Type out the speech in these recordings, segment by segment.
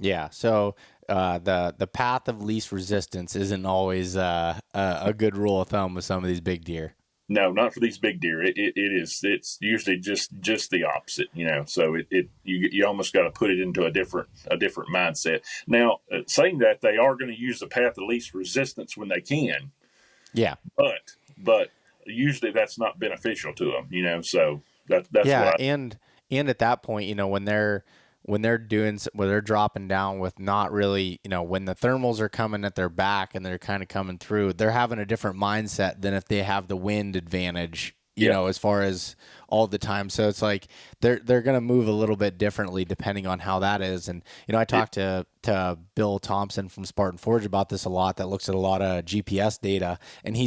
Yeah. So the path of least resistance isn't always a good rule of thumb with some of these big deer. No, not for these big deer. It is. It's usually just the opposite. So you almost got to put it into a different mindset. Now, saying that, they are going to use the path of least resistance when they can, Yeah. but usually that's not beneficial to them. So that's what Yeah, I. and at that point, when they're dropping down with not really, when the thermals are coming at their back and they're kind of coming through, they're having a different mindset than if they have the wind advantage, Yeah. as far as all the time. So it's like they're gonna move a little bit differently depending on how that is. And I It, talked to Bill Thompson from Spartan Forge about this a lot. That looks at a lot of GPS data, and yeah,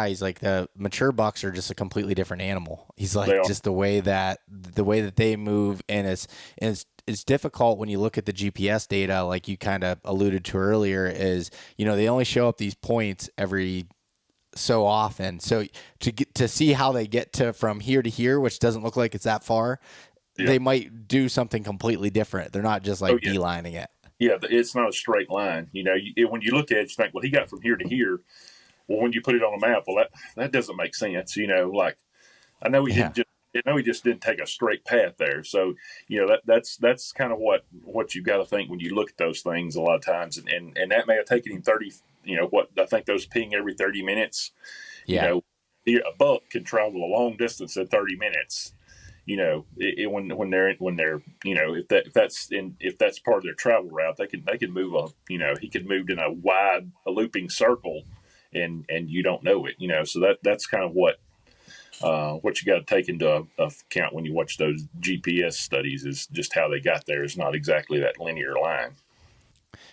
he's like the mature bucks are just a completely different animal. He's they like are. just the way that they move, and it's difficult when you look at the GPS data, like you kind of alluded to earlier, is they only show up these points every so often. So to see how they get to from here to here, which doesn't look like it's that far, Yeah. they might do something completely different. They're not just Oh like yeah. beelining it. Yeah. It's not a straight line. When you look at it, you think, well, he got from here to here. Well, when you put it on a map, well, that doesn't make sense. Like I know he Yeah. didn't just. I know he just didn't take a straight path there. So that's kind of what you got to think when you look at those things a lot of times, and that may have taken him 30. What I think those ping every 30 minutes. You Yeah. know, a buck can travel a long distance in 30 minutes. When they're if that's part of their travel route, they can move he could move in a looping circle, and you don't know it. So that's kind of what you got to take into account when you watch those GPS studies, is just how they got there is not exactly that linear line.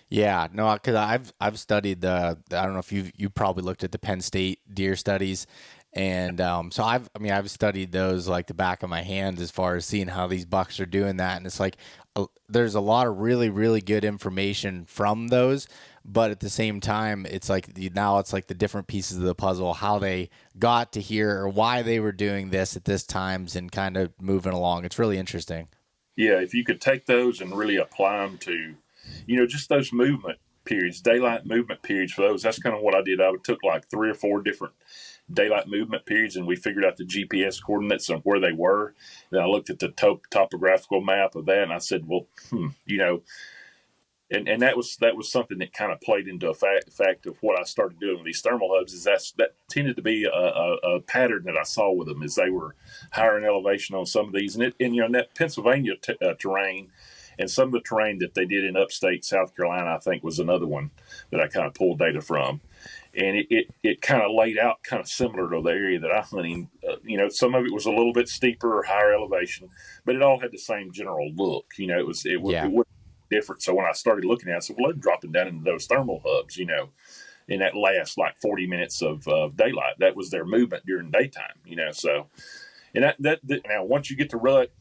Yeah, no, because I've studied I don't know if you probably looked at the Penn State deer studies, and so I've studied those like the back of my hand as far as seeing how these bucks are doing that, and it's like there's a lot of really really good information from those, but at the same time it's like now it's like the different pieces of the puzzle, how they got to here or why they were doing this at this times and kind of moving along. It's really interesting. Yeah, if you could take those and really apply them to, just those movement periods, daylight movement periods for those. That's kind of what I did. I took like 3 or 4 different daylight movement periods, and we figured out the GPS coordinates and where they were. Then I looked at the topographical map of that, and I said, well, and that was something that kind of played into a fact of what I started doing with these thermal hubs. Is that tended to be a pattern that I saw with them, as they were higher in elevation on some of these, and that Pennsylvania terrain, and some of the terrain that they did in upstate South Carolina, I think was another one that I kind of pulled data from, and it kind of laid out kind of similar to the area that I hunting. Some of it was a little bit steeper or higher elevation, but it all had the same general look. It Yeah. was different. So when I started looking at it, I said, well, I'm dropping down into those thermal hubs, in that last like 40 minutes of daylight. That was their movement during daytime, So, and that now once you get to rut,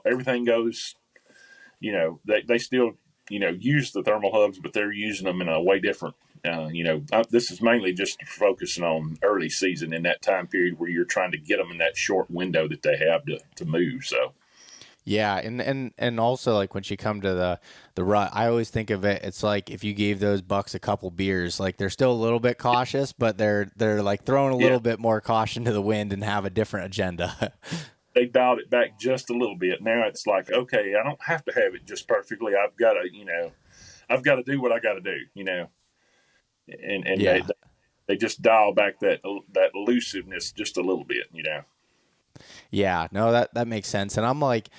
everything goes, they still, use the thermal hubs, but they're using them in a way different. This is mainly just focusing on early season in that time period where you're trying to get them in that short window that they have to move. So, Yeah, and also like when you come to the rut, I always think of it. It's like if you gave those bucks a couple beers, like they're still a little bit cautious, but they're like throwing a yeah, little bit more caution to the wind and have a different agenda. they dialed it back just a little bit. Now it's like, okay, I don't have to have it just perfectly. I've got to do what I got to do, and they Yeah. they just dial back that elusiveness just a little bit. Yeah, no, that makes sense. And I'm like,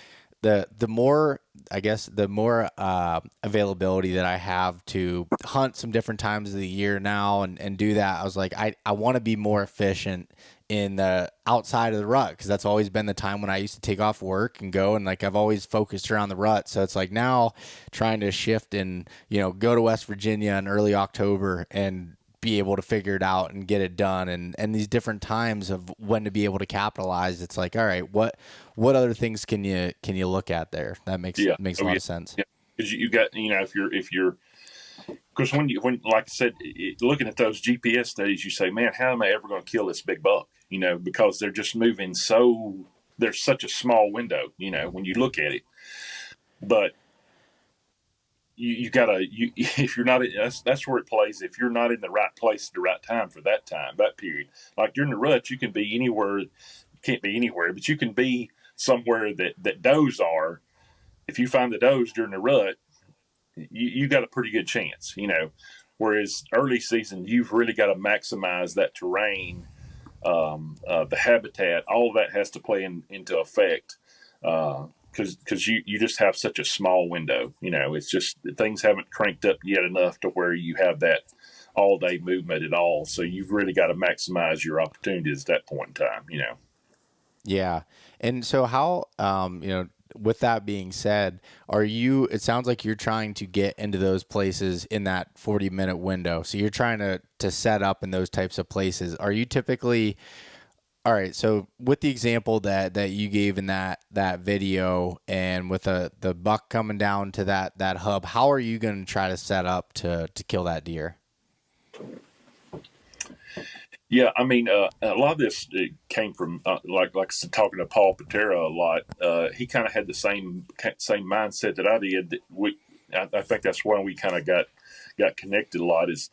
the more I guess the more availability that I have to hunt some different times of the year now and do that, I was like, I want to be more efficient in the outside of the rut because that's always been the time when I used to take off work and go, and like I've always focused around the rut. So it's like now trying to shift and go to West Virginia in early October and be able to figure it out and get it done, and these different times of when to be able to capitalize. It's like, all right, what other things can you look at there? That makes Yeah. makes a Oh lot yeah. of sense. Yeah. Because you got, if you're because when like I said, looking at those GPS studies, you say, man, how am I ever going to kill this big buck? Because they're just moving so. There's such a small window. When you look at it, but you gotta if you're not that's where it plays. If you're not in the right place at the right time for that period, like during the rut, you can be anywhere. Can't be anywhere, but you can be somewhere that does are. If you find the does during the rut, you got a pretty good chance, you know. Whereas early season, you've really got to maximize that terrain, the habitat. All of that has to play into effect because you just have such a small window. You know, it's just things haven't cranked up yet enough to where you have that all day movement at all. So you've really got to maximize your opportunities at that point in time. You know. Yeah. And so how, with that being said, it sounds like you're trying to get into those places in that 40-minute window. So you're trying to set up in those types of places. Are you typically, all right, so with the example that you gave in that video and with the buck coming down to that hub, how are you going to try to set up to kill that deer? Yeah, I mean, a lot of this came from like I said, talking to Paul Patera a lot. He kind of had the same mindset that I did. I think that's why we kind of got connected a lot. Is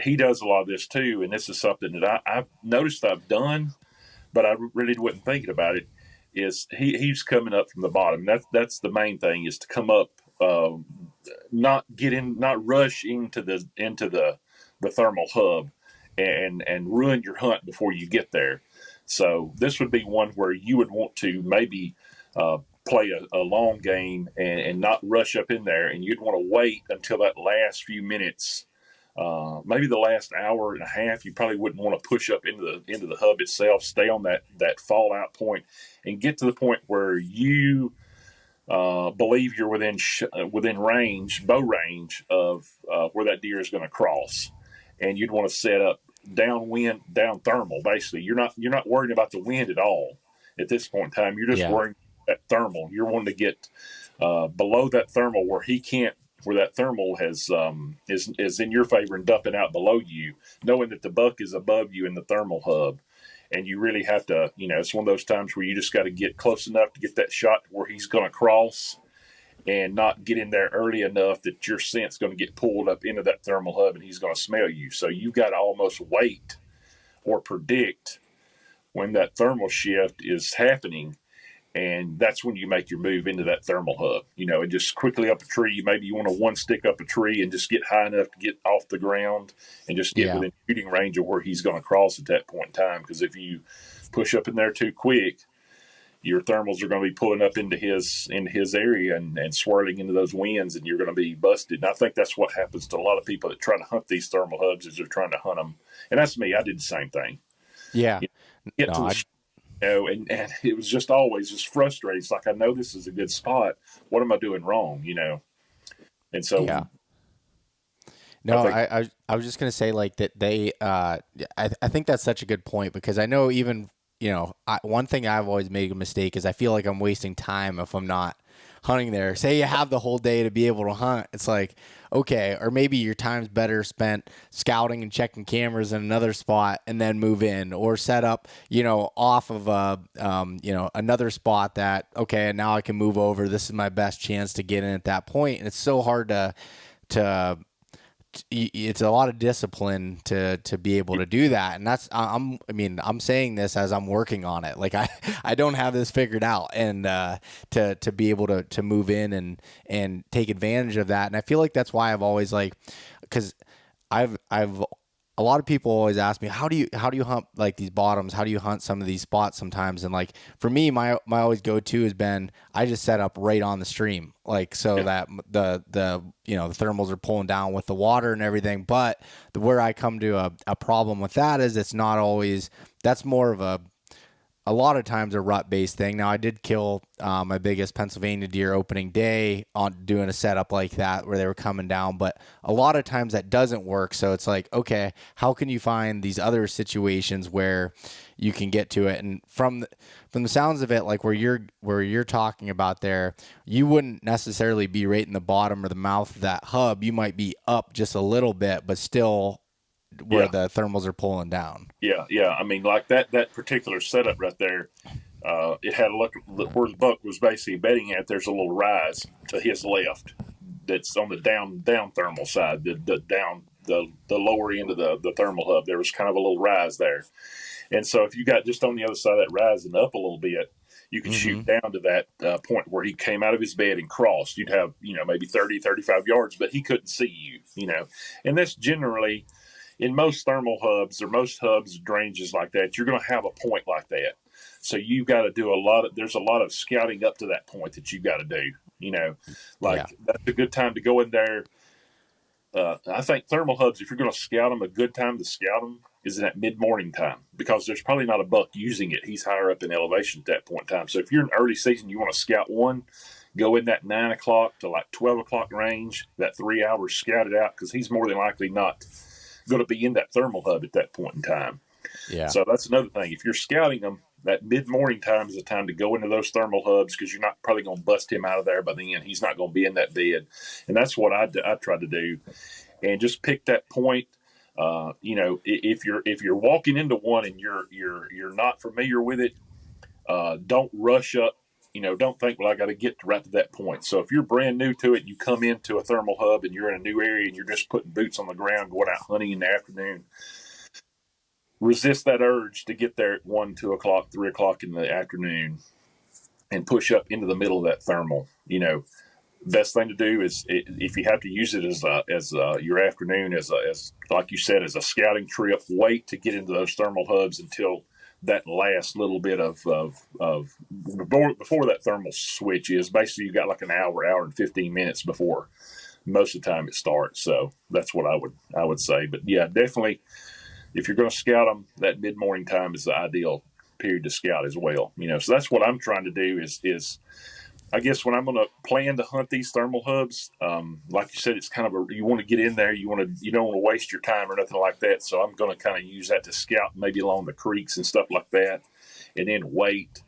he does a lot of this too, and this is something that I've noticed I've done, but I really wasn't thinking about it. Is he's coming up from the bottom? That's the main thing, is to come up, not rush into the thermal hub and ruin your hunt before you get there. So this would be one where you would want to maybe play a long game and not rush up in there, and you'd want to wait until that last few minutes, maybe the last hour and a half. You probably wouldn't want to push up into the hub itself. Stay on that fallout point and get to the point where you believe you're within range, bow range of where that deer is going to cross, and you'd want to set up downwind, down thermal. Basically, you're not worrying about the wind at all at this point in time. You're just Yeah. worrying about thermal. You're wanting to get below that thermal where he can't, where that thermal is in your favor and dumping out below you, knowing that the buck is above you in the thermal hub. And you really have to, it's one of those times where you just got to get close enough to get that shot where he's going to cross, and not get in there early enough that your scent's going to get pulled up into that thermal hub and he's going to smell you. So you've got to almost wait or predict when that thermal shift is happening. And that's when you make your move into that thermal hub, and just quickly up a tree. Maybe you want to one stick up a tree and just get high enough to get off the ground and just get Yeah. within shooting range of where he's going to cross at that point in time. Because if you push up in there too quick, your thermals are going to be pulling up into his area and swirling into those winds, and you're going to be busted. And I think that's what happens to a lot of people that try to hunt these thermal hubs, is they're trying to hunt them. And that's me. I did the same thing. Yeah. You get No, to the and it was just always just frustrating. It's like, I know this is a good spot. What am I doing wrong? And so yeah. I No, think, I was just gonna say like that I think that's such a good point because I know even one thing I've always made a mistake is I feel like I'm wasting time if I'm not hunting there. Say you have the whole day to be able to hunt. It's like, okay, or maybe your time's better spent scouting and checking cameras in another spot and then move in or set up, off of another spot that, okay, now I can move over. This is my best chance to get in at that point. And it's so hard to it's a lot of discipline to be able to do that. And that's, I'm saying this as I'm working on it. Like I don't have this figured out, and to be able to move in and take advantage of that. And I feel like that's why I've always cause I've a lot of people always ask me, how do you hunt like these bottoms? How do you hunt some of these spots sometimes? And like, for me, my always go-to has been, I just set up right on the stream. Like, so that the thermals are pulling down with the water and everything. But where I come to a problem with that is it's not always, that's more of a lot of times a rut-based thing. Now, I did kill my biggest Pennsylvania deer opening day on doing a setup like that where they were coming down, but a lot of times that doesn't work. So it's like, okay, how can you find these other situations where you can get to it? And from the sounds of it, like where you're talking about there, you wouldn't necessarily be right in the bottom or the mouth of that hub. You might be up just a little bit, but still where yeah, the thermals are pulling down. yeah. I mean, like that particular setup right there, it had a look where the buck was basically bedding at. There's a little rise to his left, that's on the down thermal side, the down the lower end of the thermal hub. There was kind of a little rise there, and so if you got just on the other side of that rise and up a little bit, you could shoot Mm-hmm. down to that point where he came out of his bed and crossed. You'd have, maybe 30, 35 yards, but he couldn't see you. And that's generally in most thermal hubs or most hubs ranges like that, you're going to have a point like that. So you've got to do there's a lot of scouting up to that point that you've got to do. Yeah. Like that's a good time to go in there. I think thermal hubs, if you're going to scout them, a good time to scout them is in that mid morning time because there's probably not a buck using it. He's higher up in elevation at that point in time. So if you're in early season, you want to scout one, go in that 9 o'clock to like 12 o'clock range, that 3 hours, scout it out because he's more than likely not going to be in that thermal hub at that point in time. Yeah. So that's another thing. If you're scouting them, that mid morning time is the time to go into those thermal hubs because you're not probably going to bust him out of there by the end. He's not going to be in that bed, and that's what I try to do, and just pick that point. If you're walking into one and you're not familiar with it, don't rush up. Don't think, well, I got to get right to that point. So if you're brand new to it, you come into a thermal hub and you're in a new area and you're just putting boots on the ground, going out hunting in the afternoon. Resist that urge to get there at 1, 2 o'clock, 3 o'clock in the afternoon, and push up into the middle of that thermal. Best thing to do is if you have to use it as your afternoon as like you said as a scouting trip. Wait to get into those thermal hubs until that last little bit of before that thermal switch is basically you got like an hour and 15 minutes before most of the time it starts. So that's what I would say. But yeah, definitely if you're going to scout them, that mid morning time is the ideal period to scout as well. So that's what I'm trying to do is I guess when I'm going to plan to hunt these thermal hubs, like you said, it's kind of you want to get in there. You don't want to waste your time or nothing like that. So I'm going to kind of use that to scout maybe along the creeks and stuff like that, and then wait.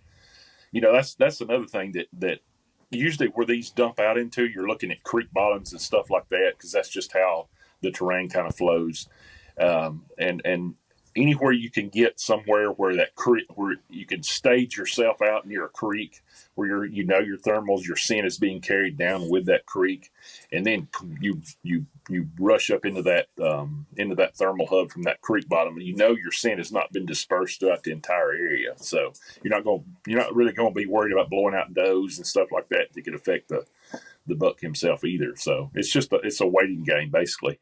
That's another thing that usually where these dump out into, you're looking at creek bottoms and stuff like that because that's just how the terrain kind of flows. And anywhere you can get somewhere where that creek, where you can stage yourself out near a creek, where your thermals, your scent is being carried down with that creek, and then you rush up into that thermal hub from that creek bottom, and your scent has not been dispersed throughout the entire area. So you're not really going to be worried about blowing out does and stuff like that that could affect the buck himself either. So it's a waiting game basically.